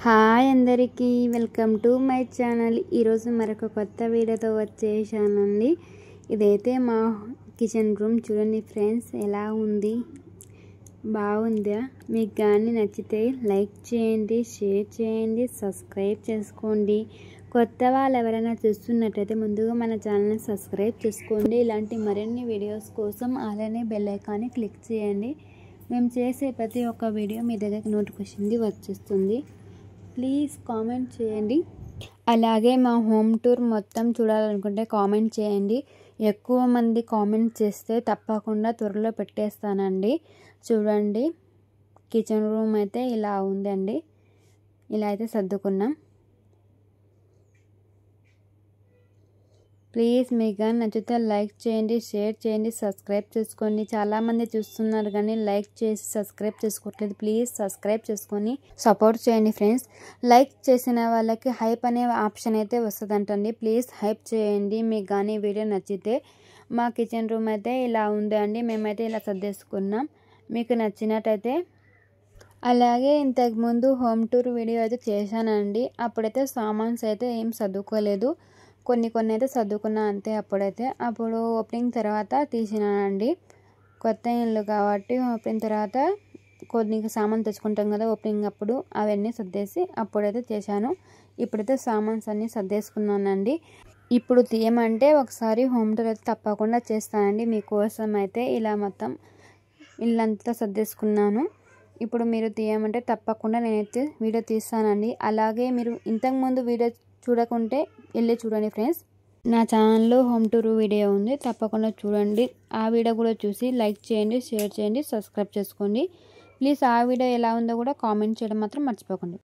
Hi అందరికీ, welcome to my channel. ఈరోజు మరొక కొత్త వీడియోతో వచ్చేసానండి. ఇదైతే మా కిచెన్ రూమ్. చూడండి ఫ్రెండ్స్, ఎలా ఉంది, బాగుందా? మీకు కానీ నచ్చితే లైక్ చేయండి, షేర్ చేయండి, సబ్స్క్రైబ్ చేసుకోండి. కొత్త వాళ్ళు ఎవరైనా చూస్తున్నట్టయితే ముందుగా మన ఛానల్ని సబ్స్క్రైబ్ చేసుకోండి. ఇలాంటి మరిన్ని వీడియోస్ కోసం అలానే బెల్ ఐకాన్ని క్లిక్ చేయండి. మేము చేసే ప్రతి ఒక్క వీడియో మీ దగ్గరికి నోటిఫికేషన్ వచ్చేస్తుంది. ప్లీజ్ కామెంట్ చేయండి. అలాగే మా హోమ్ టూర్ మొత్తం చూడాలనుకుంటే కామెంట్ చేయండి. ఎక్కువ మంది కామెంట్ చేస్తే తప్పకుండా త్వరలో పెట్టేస్తానండి. చూడండి, కిచెన్ రూమ్ అయితే ఇలా ఉందండి. ఇలా అయితే సర్దుకున్నాం. ప్లీజ్ మీకు కానీ నచ్చితే లైక్ చేయండి, షేర్ చేయండి, సబ్స్క్రైబ్ చేసుకోండి. చాలామంది చూస్తున్నారు కానీ లైక్ చేసి సబ్స్క్రైబ్ చేసుకోవట్లేదు. ప్లీజ్ సబ్స్క్రైబ్ చేసుకొని సపోర్ట్ చేయండి ఫ్రెండ్స్. లైక్ చేసిన వాళ్ళకి హైప్ అనే ఆప్షన్ అయితే వస్తుందంటండి. ప్లీజ్ హైప్ చేయండి మీకు కానీ వీడియో నచ్చితే. మా కిచెన్ రూమ్ అయితే ఇలా ఉందండి. మేమైతే ఇలా సర్దేసుకున్నాం. మీకు నచ్చినట్టయితే అలాగే ఇంతకుముందు హోమ్ టూర్ వీడియో అయితే చేశానండి. అప్పుడైతే సామాన్స్ అయితే ఏం సర్దుకోలేదు, కొన్ని అయితే సర్దుకున్నా అంతే. అప్పుడు ఓపెనింగ్ తర్వాత తీసినానండి. కొత్త ఇల్లు కాబట్టి ఓపెనింగ్ తర్వాత కొన్ని సామాన్ తెచ్చుకుంటాం కదా ఓపెనింగ్ అప్పుడు, అవన్నీ సర్దేసి అప్పుడైతే చేశాను. ఇప్పుడైతే సామాన్స్ అన్నీ సర్దేసుకున్నానండి. ఇప్పుడు తీయమంటే ఒకసారి హోమ్ టూర్ అయితే తప్పకుండా చేస్తానండి మీకోసం. అయితే ఇలా మొత్తం ఇల్లంతా సర్దేసుకున్నాను. ఇప్పుడు మీరు తీయమంటే తప్పకుండా నేనైతే వీడియో తీస్తానండి. అలాగే మీరు ఇంతకుముందు వీడియో చూడకుంటే వెళ్ళి చూడండి ఫ్రెండ్స్. నా ఛానల్లో హోమ్ టూర్ వీడియో ఉంది, తప్పకుండా చూడండి. ఆ వీడియో కూడా చూసి లైక్ చేయండి, షేర్ చేయండి, సబ్స్క్రైబ్ చేసుకోండి. ప్లీజ్ ఆ వీడియో ఎలా ఉందో కూడా కామెంట్ చేయడం మాత్రం మర్చిపోకండి.